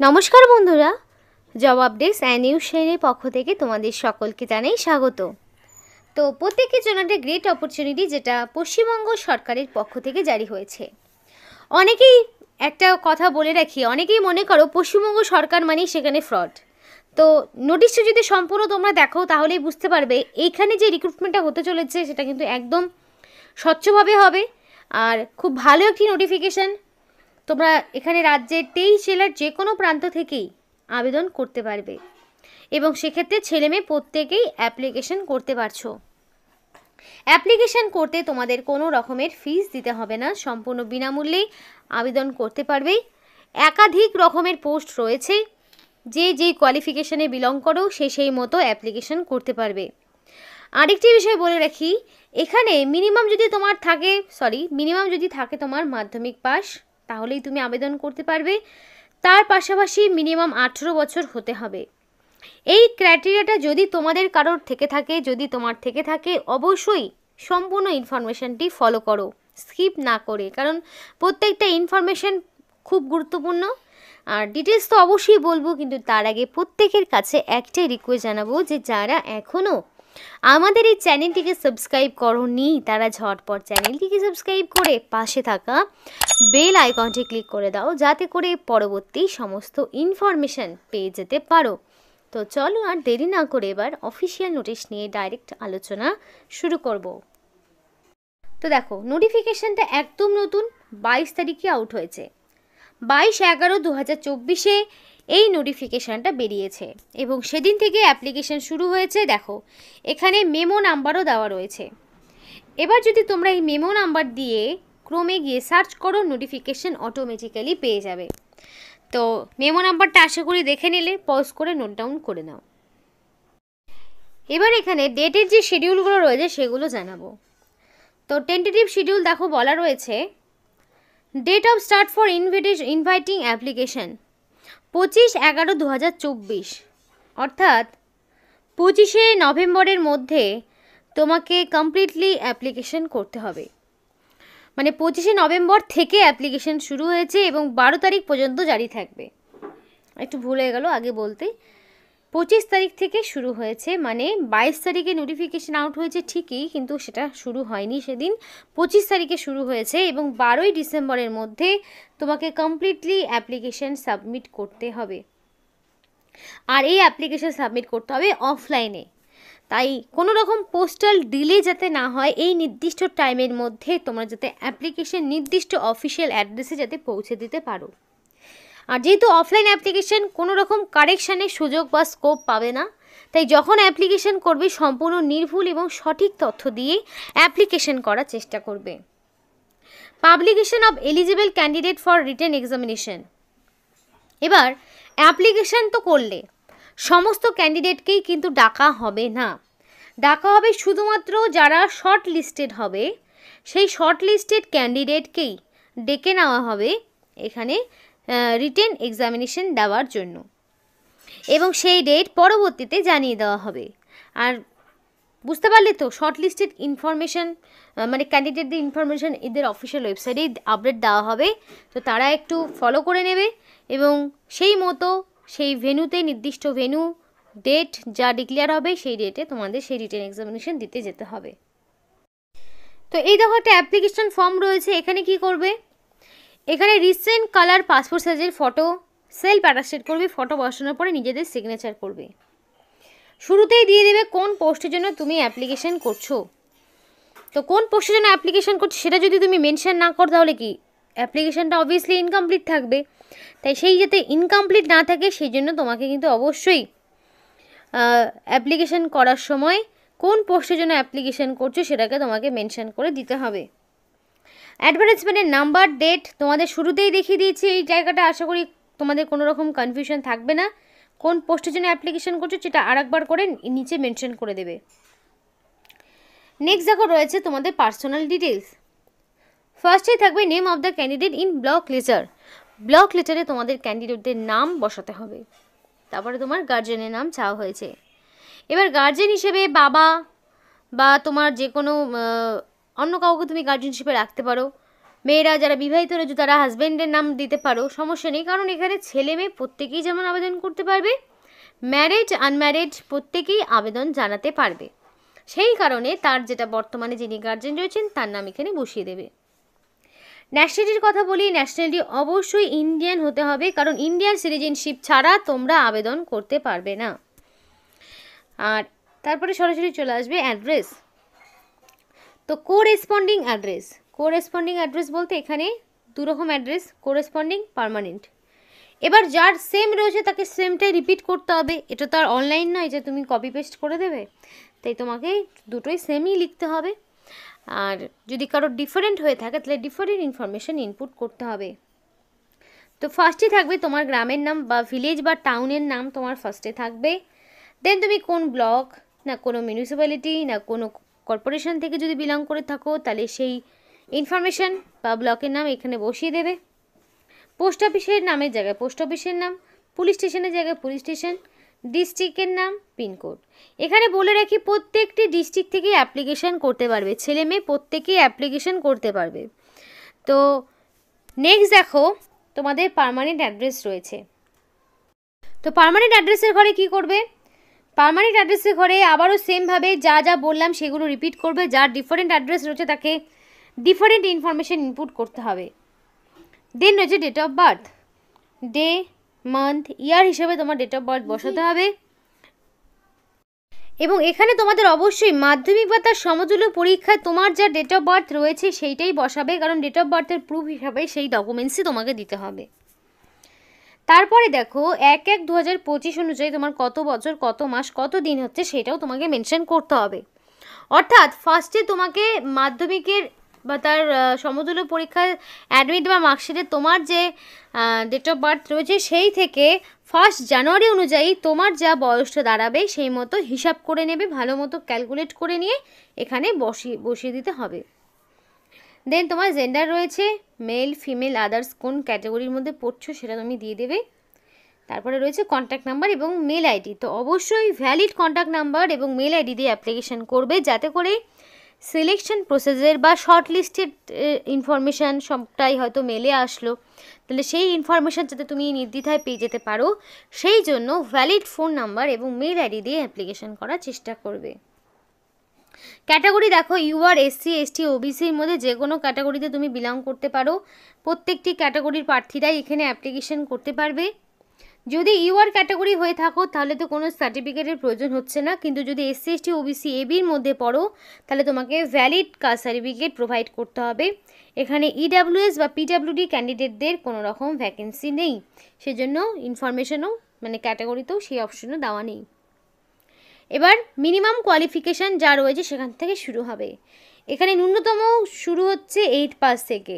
নমস্কার বন্ধুরা, job updates and news চ্যানেলের পক্ষ থেকে তোমাদের সকলকে জানাই স্বাগত। তো প্রত্যেকের জন্য একটা গ্রেট অপরচুনিটি যেটা পশ্চিমবঙ্গ সরকারের পক্ষ থেকে জারি হয়েছে। অনেকেই একটা কথা বলে রাখি, অনেকেই মনে করো পশ্চিমবঙ্গ সরকার মানেই সেখানে ফ্রড। তো নোটিশটা যদি সম্পূর্ণ তোমরা দেখো তাহলেই বুঝতে পারবে এইখানে যে রিক্রুটমেন্টটা হতে চলেছে সেটা কিন্তু একদম স্বচ্ছভাবে হবে আর খুব ভালো একটি নোটিফিকেশান। তোমরা এখানে রাজ্যের 23 জেলার যে কোনো প্রান্ত থেকেই আবেদন করতে পারবে এবং সেক্ষেত্রে ছেলেমেয়ে প্রত্যেকেই অ্যাপ্লিকেশন করতে পারছো। অ্যাপ্লিকেশন করতে তোমাদের কোনো রকমের ফিস দিতে হবে না, সম্পূর্ণ বিনামূল্যেই আবেদন করতে পারবে। একাধিক রকমের পোস্ট রয়েছে, যে যেই কোয়ালিফিকেশানে বিলং করো সেই মতো অ্যাপ্লিকেশন করতে পারবে। আরেকটি বিষয় বলে রাখি, এখানে মিনিমাম যদি থাকে তোমার মাধ্যমিক পাস, তাহলেই তুমি আবেদন করতে পারবে। তার পাশাপাশি মিনিমাম 18 বছর হতে হবে। এই ক্রাইটেরিয়াটা যদি তোমাদের কারোর থেকে থাকে, যদি তোমার থেকে থাকে, অবশ্যই সম্পূর্ণ ইনফরমেশানটি ফলো করো, স্কিপ না করে, কারণ প্রত্যেকটা ইনফরমেশান খুব গুরুত্বপূর্ণ। আর ডিটেলস তো অবশ্যই বলবো, কিন্তু তার আগে প্রত্যেকের কাছে একটাই রিকোয়েস্ট জানাবো যে যারা এখনও আমাদের এই চ্যানেলটিকে সাবস্ক্রাইব করোনি তারা ঝটপট চ্যানেলটিকে সাবস্ক্রাইব করে পাশে থাকা বেল আইকনটি ক্লিক করে দাও, যাতে করে পরবর্তী সমস্ত ইনফরমেশান পেয়ে যেতে পারো। তো চলো আর দেরি না করে এবার অফিসিয়াল নোটিশ নিয়ে ডাইরেক্ট আলোচনা শুরু করব। তো দেখো, নোটিফিকেশানটা একদম নতুন, 22 তারিখে আউট হয়েছে। 22/11/2024 এই নোটিফিকেশানটা বেরিয়েছে এবং সেদিন থেকে অ্যাপ্লিকেশান শুরু হয়েছে। দেখো, এখানে মেমো নাম্বারও দেওয়া রয়েছে। এবার যদি তোমরা এই মেমো নাম্বার দিয়ে ক্রমে গিয়ে সার্চ করো, নোটিফিকেশান অটোমেটিক্যালি পেয়ে যাবে। তো মেমো নাম্বারটা আশা করি দেখে নিলে, পজ করে নোট ডাউন করে নাও। এবার এখানে ডেটের যে শিডিউলগুলো রয়েছে সেগুলো জানাবো। তো টেন্টেটিভ শিডিউল দেখো বলা রয়েছে, date of start for inviting application 25/11/2024, অর্থাৎ 25শে নভেম্বরের মধ্যে তোমাকে কমপ্লিটলি অ্যাপ্লিকেশন করতে হবে। মানে 25শে নভেম্বর থেকে অ্যাপ্লিকেশন শুরু হয়েছে এবং 12 তারিখ পর্যন্ত জারি থাকবে। একটু ভুল হয়ে গেল আগে বলতে, 25 তারিখ থেকে শুরু হয়েছে, মানে 22 তারিখে নোটিফিকেশান আউট হয়েছে ঠিকই, কিন্তু সেটা শুরু হয়নি সেদিন, 25 তারিখে শুরু হয়েছে এবং 12ই ডিসেম্বরের মধ্যে তোমাকে কমপ্লিটলি অ্যাপ্লিকেশান সাবমিট করতে হবে। আর এই অ্যাপ্লিকেশান সাবমিট করতে হবে অফলাইনে। তাই কোনো রকম পোস্টাল ডিলে যাতে না হয়, এই নির্দিষ্ট টাইমের মধ্যে তোমরা যাতে অ্যাপ্লিকেশান নির্দিষ্ট অফিসিয়াল অ্যাড্রেসে যাতে পৌঁছে দিতে পারো। আর যেহেতু অফলাইন অ্যাপ্লিকেশান কোনো রকম কারেকশানের সুযোগ বা স্কোপ পাবে না, তাই যখন অ্যাপ্লিকেশান করবে সম্পূর্ণ নির্ভুল এবং সঠিক তথ্য দিয়ে অ্যাপ্লিকেশান করার চেষ্টা করবে। Publication of eligible candidate for written examination. এবার অ্যাপ্লিকেশান তো করলে সমস্ত ক্যান্ডিডেটকেই কিন্তু ডাকা হবে না, ডাকা হবে শুধুমাত্র যারা শর্ট লিস্টেড হবে, সেই শর্ট লিস্টেড ক্যান্ডিডেটকেই ডেকে নেওয়া হবে এখানে রিটেন এক্সামিনেশন দেওয়ার জন্য, এবং সেই ডেট পরবর্তীতে জানিয়ে দেওয়া হবে। আর বুঝতে পারলে তো, শর্ট লিস্টেড ইনফরমেশান মানে ক্যান্ডিডেটদের ইনফরমেশান এদের অফিসিয়াল ওয়েবসাইটেই আপডেট দেওয়া হবে। তো তারা একটু ফলো করে নেবে এবং সেই মতো সেই ভেন্যুতে, নির্দিষ্ট ভেন্যু ডেট যা ডিক্লেয়ার হবে সেই ডেটে তোমাদের সেই রিটেন এক্সামিনেশন দিতে যেতে হবে। তো এই দেখো একটা অ্যাপ্লিকেশন ফর্ম রয়েছে। এখানে কি করবে, এখানে রিসেন্ট কালার পাসপোর্ট সাইজের ফটো সেলফ অ্যাটাস্টেড করবে, ফটো বসানোর পরে নিজেদের সিগনেচার করবে। শুরুতেই দিয়ে দেবে কোন পোস্টের জন্য তুমি অ্যাপ্লিকেশন করছো। তো কোন পোস্টের জন্য অ্যাপ্লিকেশন করছো সেটা যদি তুমি মেনশন না করো তাহলে কি অ্যাপ্লিকেশনটা অবভিয়াসলি ইনকমপ্লিট থাকবে। তাই সেই যাতে ইনকমপ্লিট না থাকে সেই জন্য তোমাকে কিন্তু অবশ্যই অ্যাপ্লিকেশন করার সময় কোন পোস্টের জন্য অ্যাপ্লিকেশন করছো সেটাকে তোমাকে মেনশন করে দিতে হবে। অ্যাডভার্টাইজমেন্টের নাম্বার, ডেট তোমাদের শুরুতেই দেখিয়ে দিয়েছি। এই জায়গাটা আশা করি তোমাদের কোনো রকম কনফিউশন থাকবে না। কোন পোস্টের জন্য অ্যাপ্লিকেশন করছো সেটা আরেকবার করে নিচে মেনশন করে দেবে। নেক্সট দেখো রয়েছে তোমাদের পার্সোনাল ডিটেলস। ফার্স্টেই থাকবে name of the candidate in block letter. Block লেটারে তোমাদের ক্যান্ডিডেটদের নাম বসাতে হবে। তারপরে তোমার গার্জেনের নাম চাওয়া হয়েছে। এবার গার্জেন হিসেবে বাবা বা তোমার যে কোনো অন্য কাউকে তুমি গার্জেন হিসেবে রাখতে পারো। মেয়েরা যারা বিবাহিত রয়েছে তারা হাজব্যান্ডের নাম দিতে পারো, সমস্যা নেই, কারণ এখানে ছেলে মেয়ে প্রত্যেকেই যেমন আবেদন করতে পারবে, ম্যারিড আনম্যারিড প্রত্যেকেই আবেদন জানাতে পারবে। সেই কারণে তার যেটা বর্তমানে যিনি গার্জেন রয়েছেন তার নাম এখানে বসিয়ে দেবে। ন্যাশনালিটির কথা বলি, ন্যাশনালিটি অবশ্যই ইন্ডিয়ান হতে হবে, কারণ ইন্ডিয়ান সিটিজেনশিপ ছাড়া তোমরা আবেদন করতে পারবে না। আর তারপরে সরাসরি চলে আসবে অ্যাড্রেস। তো কোরেসপন্ডিং অ্যাড্রেস বলতে এখানে দুরকম অ্যাড্রেস, কোরেসপন্ডিং, পার্মানেন্ট। এবার যার সেম রয়েছে তাকে সেমটাই রিপিট করতে হবে, এটা তো আর অনলাইন নয় যে তুমি কপি পেস্ট করে দেবে, তাই তোমাকে দুটোই সেমই লিখতে হবে। আর যদি কারো ডিফারেন্ট হয়ে থাকে তাহলে ডিফারেন্ট ইনফরমেশন ইনপুট করতে হবে। তো ফার্স্টে থাকবে তোমার গ্রামের নাম বা ভিলেজ বা টাউনের নাম, তোমার ফার্স্টে থাকবে। দেন তুমি কোন ব্লক, না কোনো মিউনিসিপ্যালিটি, না কোনো কর্পোরেশন থেকে যদি বিলং করে থাকো তাহলে সেই ইনফরমেশন বা ব্লকের নাম এখানে বসিয়ে দেবে। পোস্ট অফিসের নামের জায়গায় পোস্ট অফিসের নাম, পুলিশ স্টেশনের জায়গায় পুলিশ স্টেশন, ডিস্ট্রিক্টের নাম, পিনকোড। এখানে বলে রাখি প্রত্যেকটি ডিস্ট্রিক্ট থেকে অ্যাপ্লিকেশন করতে পারবে, ছেলে মেয়ে প্রত্যেকেই অ্যাপ্লিকেশন করতে পারবে। তো নেক্সট দেখো তোমাদের পার্মানেন্ট অ্যাড্রেস রয়েছে। তো পার্মানেন্ট অ্যাড্রেসের ঘরে কি করবে? পার্মানেন্ট অ্যাড্রেসের ঘরে আবারও সেমভাবে যা যা বললাম সেগুলো রিপিট করবে। যার ডিফারেন্ট অ্যাড্রেস রয়েছে তাকে ডিফারেন্ট ইনফরমেশন ইনপুট করতে হবে। দেন রয়েছে date of birth, day, month, year হিসেবে তোমার ডেট অফ বার্থ বসাতে হবে। এবং এখানে তোমাদের অবশ্যই মাধ্যমিক বা তার সমতুল্য পরীক্ষায় তোমার যা ডেট অফ বার্থ রয়েছে সেইটাই বসাবে, কারণ ডেট অফ বার্থের প্রুফ হিসাবে সেই ডকুমেন্টসই তোমাকে দিতে হবে। তারপরে দেখো 1/1/2025 অনুযায়ী তোমার কত বছর, কত মাস, কত দিন হচ্ছে সেটাও তোমাকে মেনশন করতে হবে। অর্থাৎ ফার্স্টে তোমাকে মাধ্যমিকের বা তার সমতুল্য পরীক্ষায় অ্যাডমিট বা মার্কশিটে তোমার যে ডেট অফ বার্থ রয়েছে সেই থেকে 1 জানুয়ারি অনুযায়ী তোমার যা বয়সটা দাঁড়াবে সেই মতো হিসাব করে নেবে, ভালো মতো ক্যালকুলেট করে নিয়ে এখানে বসিয়ে দিতে হবে। দেন তোমার জেন্ডার রয়েছে, মেল, ফিমেল, আদার্স কোন ক্যাটাগরির মধ্যে পড়ছো সেটা তুমি দিয়ে দেবে। তারপরে রয়েছে কন্ট্যাক্ট নাম্বার এবং মেল আইডি। তো অবশ্যই ভ্যালিড কন্ট্যাক্ট নাম্বার এবং মেল আইডি দিয়ে অ্যাপ্লিকেশন করবে, যাতে করে সিলেকশন প্রসেসের বা শর্ট লিস্টেড ইনফরমেশান সবটাই হয়তো মেলে আসলো, তাহলে সেই ইনফরমেশান যাতে তুমি নির্দ্বিধায় পেয়ে যেতে পারো, সেই জন্য ভ্যালিড ফোন নাম্বার এবং মেল আইডি দিয়ে অ্যাপ্লিকেশন করার চেষ্টা করবে। ক্যাটাগরি দেখো, ইউআর SC ST OBCর মধ্যে যে কোনো ক্যাটাগরিতে তুমি বিলং করতে পারো, প্রত্যেকটি ক্যাটাগরির প্রার্থীরাই এখানে অ্যাপ্লিকেশন করতে পারবে। যদি ইউআর ক্যাটাগরি হয়ে থাকো তাহলে তো কোনো সার্টিফিকেটের প্রয়োজন হচ্ছে না, কিন্তু যদি SC ST OBC ABর মধ্যে পড়ো তাহলে তোমাকে ভ্যালিড কাস্ট সার্টিফিকেট প্রোভাইড করতে হবে। এখানে EWS বা PWD ক্যান্ডিডেটদের কোনো রকম ভ্যাকেন্সি নেই, সেজন্য ইনফরমেশনও মানে ক্যাটাগরিতেও সেই অপশনও দেওয়া নেই। এবার মিনিমাম কোয়ালিফিকেশান যা রয়েছে সেখান থেকে শুরু হবে। এখানে ন্যূনতম শুরু হচ্ছে 8 পাস থেকে,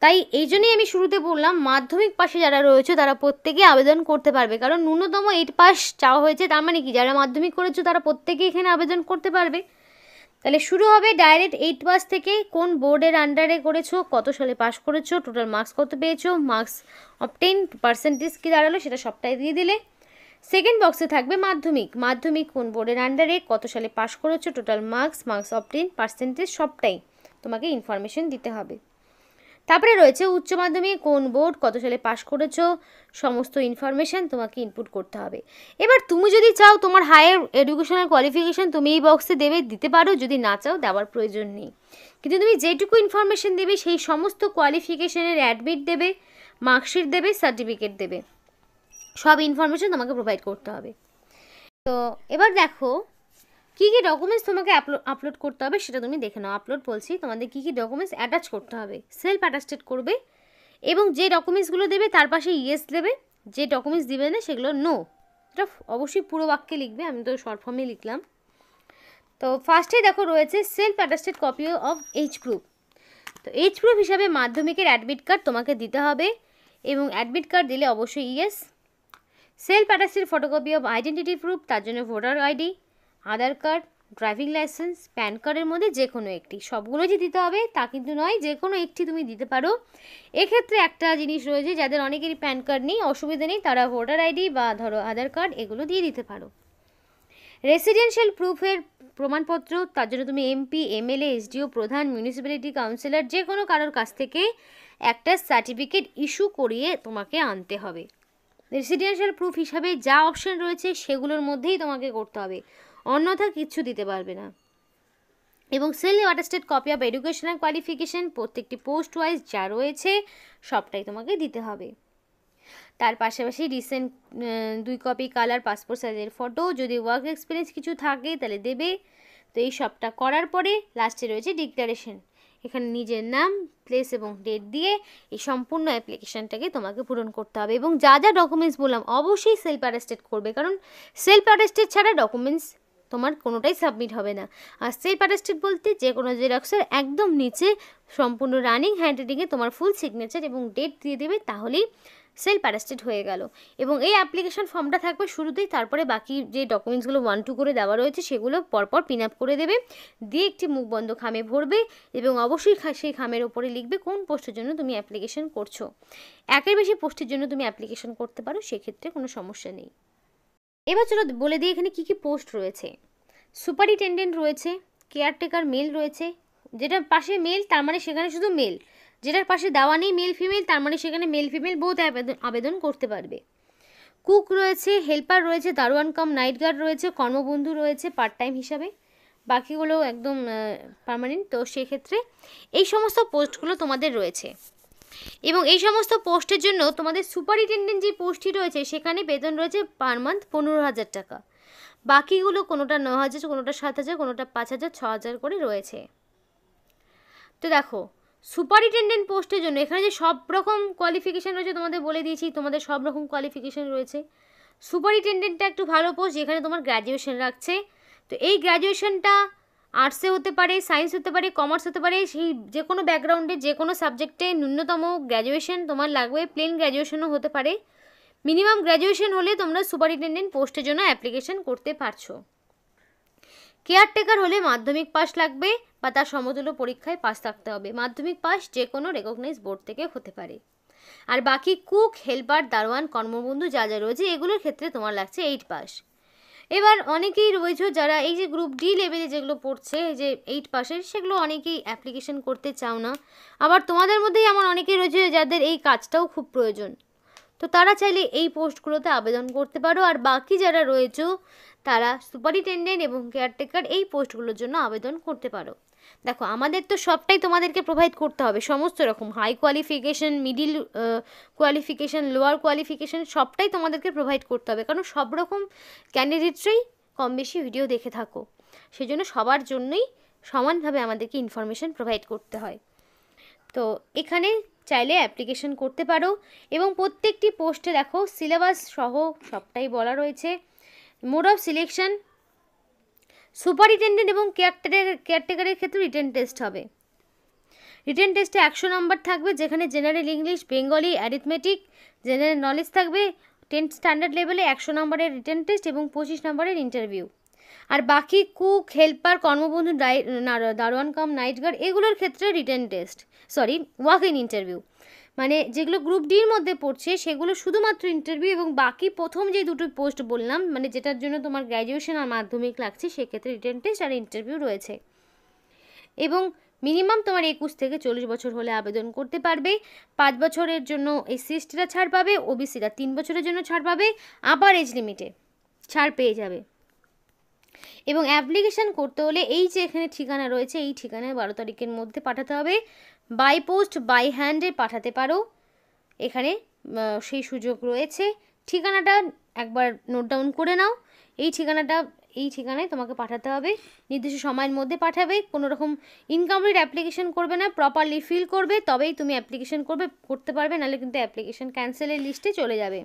তাই এই জন্যই আমি শুরুতে বললাম মাধ্যমিক পাশে যারা রয়েছে তারা প্রত্যেকেই আবেদন করতে পারবে, কারণ ন্যূনতম 8 পাস চাওয়া হয়েছে, তার মানে কি যারা মাধ্যমিক করেছো তারা প্রত্যেকেই এখানে আবেদন করতে পারবে। তাহলে শুরু হবে ডাইরেক্ট 8 পাস থেকে, কোন বোর্ডের আন্ডারে করেছো, কত সালে পাস করেছো, টোটাল মার্কস কত পেয়েছো, মার্কস অবটেইন, পার্সেন্টেজ কী দাঁড়ালো সেটা সবটাই দিয়ে দিলে। সেকেন্ড বক্সে থাকবে মাধ্যমিক কোন বোর্ডের আন্ডারে, কত সালে পাস করেছো, টোটাল মার্কস অবটেইন, পার্সেন্টেজ সবটাই তোমাকে ইনফরমেশন দিতে হবে। তারপরে রয়েছে উচ্চ মাধ্যমিক কোন বোর্ড, কত সালে পাস করেছো, সমস্ত ইনফরমেশান তোমাকে ইনপুট করতে হবে। এবার তুমি যদি চাও তোমার হায়ার এডুকেশনাল কোয়ালিফিকেশান তুমি এই বক্সে দিতে পারো, যদি না চাও দেওয়ার প্রয়োজন নেই, কিন্তু তুমি যেটুকু ইনফরমেশান দেবে সেই সমস্ত কোয়ালিফিকেশানের অ্যাডমিট দেবে, মার্কশিট দেবে, সার্টিফিকেট দেবে, সব ইনফরমেশান তোমাকে প্রোভাইড করতে হবে। তো এবার দেখো কী কী ডকুমেন্টস তোমাকে আপলোড করতে হবে সেটা তুমি দেখে নাও। আপলোড বলছি, তোমাদের কী কী ডকুমেন্টস অ্যাটাচ করতে হবে, সেলফ অ্যাটাস্টেড করবে, এবং যে ডকুমেন্টসগুলো দেবে তার পাশে ইয়েস দেবে, যে ডকুমেন্টস দিবে না সেগুলো নো। এটা অবশ্যই পুরো বাক্যে লিখবে, আমি তো শর্ট ফর্মে লিখলাম। তো ফার্স্টে দেখো রয়েছে self attested copy of age proof. তো এজ প্রুফ হিসাবে মাধ্যমিকের অ্যাডমিট কার্ড তোমাকে দিতে হবে, এবং অ্যাডমিট কার্ড দিলে অবশ্যই yes. Self attested photocopy of identity proof, তার জন্য ভোটার আইডি, আধার কার্ড, ড্রাইভিং লাইসেন্স, প্যান কার্ডের মধ্যে যে কোনো একটি, সবগুলো যে দিতে হবে তা কিন্তু নয়, যে কোনো একটি তুমি দিতে পারো। এক্ষেত্রে একটা জিনিস রয়েছে, যাদের অনেকেরই প্যান কার্ড নেই, অসুবিধা নেই, তারা ভোটার আইডি বা ধরো আধার কার্ড এগুলো দিয়ে দিতে পারো। রেসিডেন্সিয়াল প্রুফের প্রমাণপত্র, তার জন্য তুমি এমপি, এমএলএ, এসডিও, প্রধান, মিউনিসিপ্যালিটি কাউন্সিলর যে কোনো কারোর কাছ থেকে একটা সার্টিফিকেট ইস্যু করিয়ে তোমাকে আনতে হবে। রেসিডেন্সিয়াল প্রুফ হিসাবে যা অপশন রয়েছে সেগুলোর মধ্যেই তোমাকে করতে হবে, অন্যথা কিচ্ছু দিতে পারবে না। এবং self attested copy of educational qualification প্রত্যেকটি পোস্ট ওয়াইজ যা রয়েছে সবটাই তোমাকে দিতে হবে। তার পাশাপাশি রিসেন্ট 2 কপি কালার পাসপোর্ট সাইজের ফটো, যদি ওয়ার্ক এক্সপিরিয়েন্স কিছু থাকে তাহলে দেবে। তো এই সবটা করার পরে লাস্টে রয়েছে ডিক্লারেশন। এখানে নিজের নাম, প্লেস এবং ডেট দিয়ে এই সম্পূর্ণ অ্যাপ্লিকেশানটাকে তোমাকে পূরণ করতে হবে। এবং যা যা ডকুমেন্টস বললাম অবশ্যই সেলফ অ্যাটেস্টেড করবে, কারণ সেলফ অ্যাটেস্টেড ছাড়া ডকুমেন্টস তোমার কোনোটাই সাবমিট হবে না। আর সেলফ অ্যাটেস্টেড বলতে যে কোনো জেরক্সের একদম নিচে সম্পূর্ণ রানিং হ্যান্ডরাইটিংয়ে তোমার ফুল সিগনেচার এবং ডেট দিয়ে দেবে, তাহলেই সেলফ অ্যাটেস্টেড হয়ে গেল। এবং এই অ্যাপ্লিকেশন ফর্মটা থাকবে শুরুতেই, তারপরে বাকি যে ডকুমেন্টসগুলো 1-2 করে দেওয়া রয়েছে সেগুলো পরপর পিন আপ করে দেবে, দিয়ে একটি মুখবন্ধ খামে ভরবে এবং অবশ্যই সেই খামের ওপরে লিখবে কোন পোস্টের জন্য তুমি অ্যাপ্লিকেশন করছো। একের বেশি পোস্টের জন্য তুমি অ্যাপ্লিকেশন করতে পারো, সেক্ষেত্রে কোনো সমস্যা নেই। এবার চলো বলে দিই এখানে কী কী পোস্ট রয়েছে। সুপারিনটেনডেন্ট রয়েছে, কেয়ারটেকার মেল রয়েছে, যেটার পাশে মেল তার মানে সেখানে শুধু মেল, যেটার পাশে দেওয়া নেই মেল ফিমেল তার মানে সেখানে মেল ফিমেল বোথ আবেদন করতে পারবে। কুক রয়েছে, হেল্পার রয়েছে, দারোয়ান কাম নাইট গার্ড রয়েছে, কর্মবন্ধু রয়েছে পার্ট টাইম হিসাবে, বাকিগুলো একদম পার্মানেন্ট। তো সেক্ষেত্রে এই সমস্ত পোস্টগুলো তোমাদের রয়েছে। এবং এই সমস্ত পোস্টের জন্য তোমাদের সুপারিনটেনডেন্ট যে পোস্টটি রয়েছে সেখানে বেতন রয়েছে পার মান্থ 15,000 টাকা, বাকিগুলো কোনোটা 9,000, কোনোটা 7,000, কোনোটা 5,000, 6,000 করে রয়েছে। তো দেখো সুপারিনটেনডেন্ট পোস্টের জন্য এখানে যে সব রকম কোয়ালিফিকেশান রয়েছে তোমাদের বলে দিয়েছি, তোমাদের সব রকম কোয়ালিফিকেশান রয়েছে। সুপারিনটেনডেন্টটা একটু ভালো পোস্ট, যেখানে তোমার গ্র্যাজুয়েশন রাখছে। তো এই গ্র্যাজুয়েশনটা আর্টসে হতে পারে, সায়েন্স হতে পারে, কমার্স হতে পারে, সেই যে কোনো ব্যাকগ্রাউন্ডে যে কোনো সাবজেক্টে ন্যূনতম গ্র্যাজুয়েশন তোমার লাগবে, প্লেন গ্র্যাজুয়েশনও হতে পারে। মিনিমাম গ্র্যাজুয়েশন হলে তোমরা সুপারিনটেনডেন্ট পোস্টের জন্য অ্যাপ্লিকেশন করতে পারছো। কেয়ারটেকার হলে মাধ্যমিক পাস লাগবে বা তার সমতুল্য পরীক্ষায় পাস থাকতে হবে। মাধ্যমিক পাস যে কোনো রেকগনাইজ বোর্ড থেকে হতে পারে। আর বাকি কুক, হেল্পার, দারোয়ান, কর্মবন্ধু যা যা রয়েছে এগুলোর ক্ষেত্রে তোমার লাগছে 8 পাস। এবার অনেকেই রয়েছে যারা এই যে গ্রুপ ডি লেভেলে যেগুলো পড়ছে, এই যে 8 পাসের, সেগুলো অনেকেই অ্যাপ্লিকেশন করতে চাও না। আবার তোমাদের মধ্যেই এমন অনেকেই রয়েছে যাদের এই কাজটাও খুব প্রয়োজন, তো তারা চাইলে এই পোস্টগুলোতে আবেদন করতে পারো। আর বাকি যারা রয়েছে তারা সুপারিনটেনডেন্ট এবং কেয়ারটেকার এই পোস্টগুলোর জন্য আবেদন করতে পারো। দেখো আমাদের তো সবটাই তোমাদেরকে প্রোভাইড করতে হবে, সমস্ত রকম high qualification, middle qualification, lower qualification সবটাই তোমাদেরকে প্রোভাইড করতে হবে, কারণ সব রকম ক্যান্ডিডেটরাই কম বেশি ভিডিও দেখে থাকো, সেজন্য সবার জন্যই সমানভাবে আমাদেরকে ইনফরমেশন প্রোভাইড করতে হয়। তো এখানে চাইলে অ্যাপ্লিকেশন করতে পারো। এবং প্রত্যেকটি পোস্টে দেখো সিলেবাস সহ সবটাই বলা রয়েছে। মোড অফ সিলেকশন, সুপারিনটেনডেন্ট এবং কেয়ারটেকারের ক্ষেত্রে রিটেন টেস্ট হবে। রিটেন টেস্টে 100 নাম্বার থাকবে, যেখানে general English, Bengali, arithmetic, general knowledge থাকবে। 10th স্ট্যান্ডার্ড লেভেলে 100 নাম্বারের রিটেন টেস্ট এবং 25 নাম্বারের ইন্টারভিউ। আর বাকি কুক, হেল্পার, কর্মবন্ধু, দারোয়ান কাম নাইট গার্ড এগুলোর ক্ষেত্রে written test, walk in interview. মানে যেগুলো গ্রুপ ডির মধ্যে পড়ছে সেগুলো শুধুমাত্র ইন্টারভিউ, এবং বাকি প্রথম যে দুটো পোস্ট বললাম মানে যেটার জন্য তোমার গ্র্যাজুয়েশন আর মাধ্যমিক লাগছে সেক্ষেত্রে রিটেন টেস্ট আর ইন্টারভিউ রয়েছে। এবং মিনিমাম তোমার 21 থেকে 40 বছর হলে আবেদন করতে পারবে। 5 বছরের জন্য এসসি এসটিরা ছাড় পাবে, ওবিসিরা 3 বছরের জন্য ছাড় পাবে, আপার এজ লিমিটে ছাড় পেয়ে যাবে। এবং অ্যাপ্লিকেশান করতে হলে এই যে এখানে ঠিকানা রয়েছে এই ঠিকানায় 12 তারিখের মধ্যে পাঠাতে হবে। বাই পোস্ট, বাই হ্যান্ডে পাঠাতে পারো, এখানে সেই সুযোগ রয়েছে। ঠিকানাটা একবার নোট ডাউন করে নাও, এই ঠিকানায় তোমাকে পাঠাতে হবে, নির্দিষ্ট সময়ের মধ্যে পাঠাবে। কোনো রকম ইনকমপ্লিট অ্যাপ্লিকেশন করবে না, প্রপারলি ফিল করবে তবেই তুমি অ্যাপ্লিকেশন করতে পারবে, নাহলে কিন্তু অ্যাপ্লিকেশন ক্যান্সেলের লিস্টে চলে যাবে।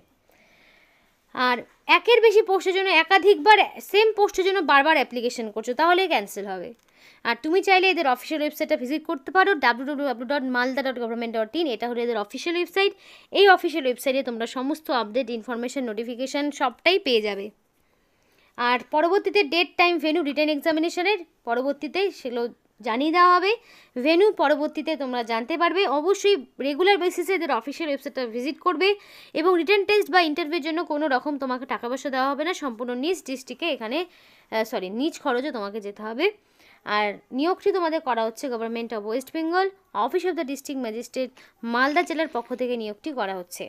আর একের বেশি পোস্টের জন্য একাধিকবার সেম পোস্টের জন্য বারবার অ্যাপ্লিকেশন করছো তাহলে ক্যান্সেল হবে। আর তুমি চাইলে এদের অফিসিয়াল ওয়েবসাইটটা ভিজিট করতে পারো, www.malda.government.in, এটা হলো এদের অফিসিয়াল ওয়েবসাইট। এই অফিসিয়াল ওয়েবসাইটে তোমরা সমস্ত আপডেট, ইনফরমেশন, নোটিফিকেশান সবটাই পেয়ে যাবে। আর পরবর্তীতে ডেট, টাইম, ভেন্যু, রিটেন এক্সামিনেশনের পরবর্তীতে সেগুলো জানিয়ে দেওয়া হবে। ভেন্যু পরবর্তীতে তোমরা জানতে পারবে। অবশ্যই রেগুলার বেসিসে এদের অফিসিয়াল ওয়েবসাইটটা ভিজিট করবে এবং রিটেন টেস্ট বা ইন্টারভিউর জন্য কোনো রকম তোমাকে টাকা পয়সা দেওয়া হবে না, সম্পূর্ণ নিজ ডিস্ট্রিক্টে এখানে নিজ খরচে তোমাকে যেতে হবে। আর নিয়োগটি তোমাদের করা হচ্ছে government of West Bengal, office of the district magistrate, Malda জেলার পক্ষ থেকে নিয়োগটি করা হচ্ছে।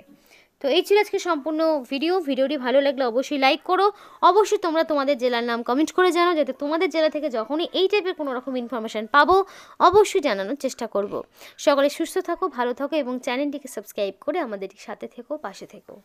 তো এই ছিল আজকে সম্পূর্ণ ভিডিওটি ভালো লাগলে অবশ্যই লাইক করো। অবশ্যই তোমরা তোমাদের জেলার নাম কমেন্ট করে জানাও, যাতে তোমাদের জেলা থেকে যখনই এই টাইপের কোনো রকম ইনফরমেশান পাবো অবশ্যই জানানোর চেষ্টা করব। সকলে সুস্থ থাকো, ভালো থাকো এবং চ্যানেলটিকে সাবস্ক্রাইব করে আমাদের সাথে থেকো, পাশে থেকো।